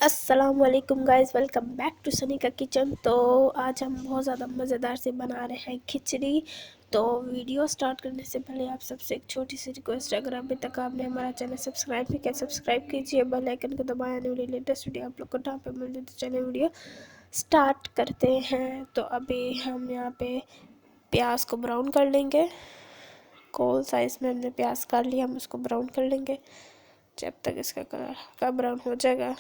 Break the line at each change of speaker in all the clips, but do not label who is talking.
अस्सलाम वालेकुम guys, welcome back to Sunny का किचन। तो आज हम बहुत ज़्यादा मज़ेदार से बना रहे हैं खिचड़ी। तो वीडियो स्टार्ट करने से पहले आप सबसे एक छोटी सी रिक्वेस्ट है, अगर अभी तक आपने हमारा चैनल सब्सक्राइब नहीं किया सब्सक्राइब कीजिए, बेल आइकन को दबाएं, आने वाली लेटेस्ट वीडियो आप लोग को टाइम पे मिल जाए। तो चलिए वीडियो स्टार्ट करते हैं। तो अभी हम यहाँ पे प्याज को ब्राउन कर लेंगे। कोल साइज़ में हमने प्याज काट लिया, हम उसको ब्राउन कर लेंगे जब तक इसका कलर का ब्राउन हो जाएगा।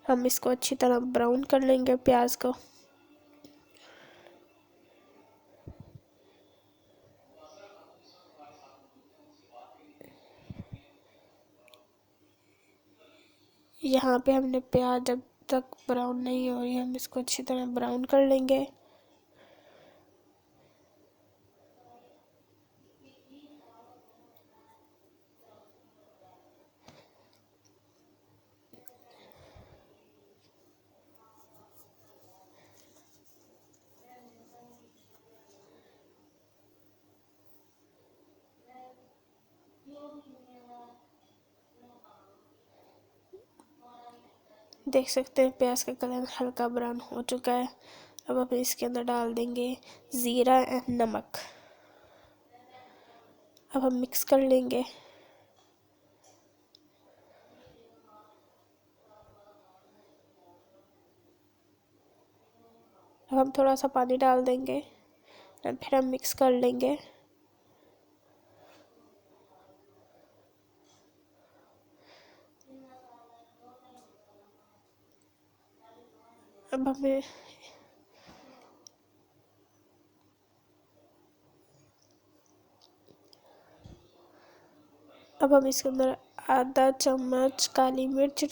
हम इसको अच्छी तरह ब्राउन कर लेंगे प्याज को। यहाँ पे हमने प्याज जब तक ब्राउन नहीं हो रही, हम इसको अच्छी तरह ब्राउन कर लेंगे। देख सकते हैं प्याज का कलर हल्का ब्राउन हो चुका है। अब हम इसके अंदर डाल देंगे ज़ीरा एंड नमक। अब हम मिक्स कर लेंगे। अब हम थोड़ा सा पानी डाल देंगे और फिर हम मिक्स कर लेंगे। अब हमें अब हम इसके अंदर आधा चम्मच काली मिर्च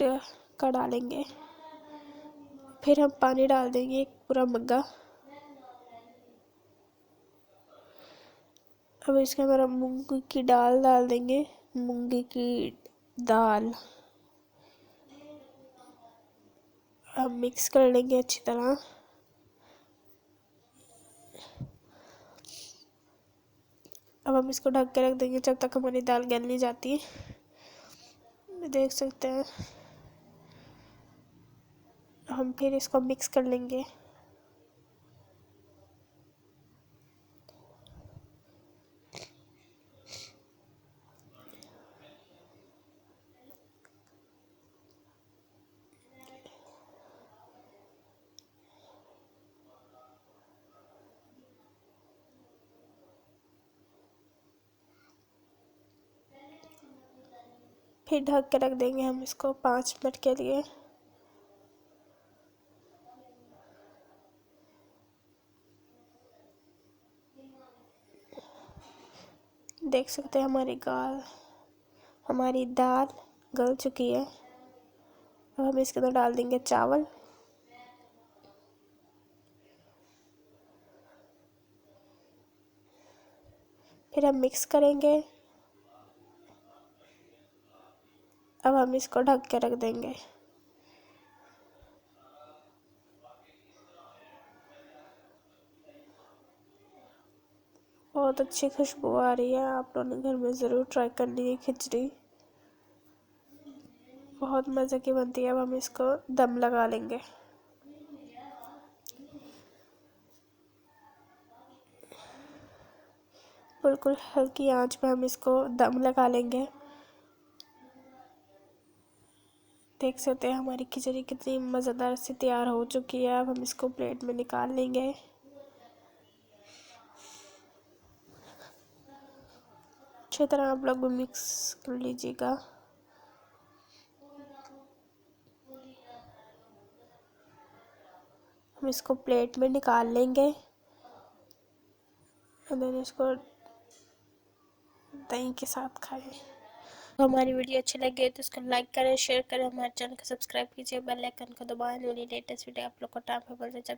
का डालेंगे। फिर हम पानी डाल देंगे एक पूरा मग्गा। अब इसके अंदर हम मूंग की दाल डाल देंगे, मूंग की दाल। अब मिक्स कर लेंगे अच्छी तरह। अब हम इसको ढक के रख देंगे जब तक हमारी दाल गल नहीं जाती। देख सकते हैं। हम फिर इसको मिक्स कर लेंगे। फिर ढक के रख देंगे हम इसको 5 मिनट के लिए। देख सकते हैं हमारी दाल गल चुकी है। अब हम इसके अंदर डाल देंगे चावल। फिर हम मिक्स करेंगे। अब हम इसको ढक के रख देंगे। बहुत अच्छी खुशबू आ रही है, आप लोगों ने घर में ज़रूर ट्राई करनी है खिचड़ी, बहुत मज़े की बनती है। अब हम इसको दम लगा लेंगे। बिल्कुल हल्की आंच पे हम इसको दम लगा लेंगे। देख सकते हैं हमारी खिचड़ी कितनी मज़ेदार से तैयार हो चुकी है। अब हम इसको प्लेट में निकाल लेंगे। अच्छी तरह आप लोग मिक्स कर लीजिएगा। हम इसको प्लेट में निकाल लेंगे और देन इसको दही के साथ खाएं। तो हमारी वीडियो अच्छी लगी है तो इसको लाइक करें, शेयर करें, हमारे चैनल को सब्सक्राइब कीजिए, बेल आइकन को दबाएं, लेटेस्ट वीडियो आप लोग को टाइम पे मिल जाए।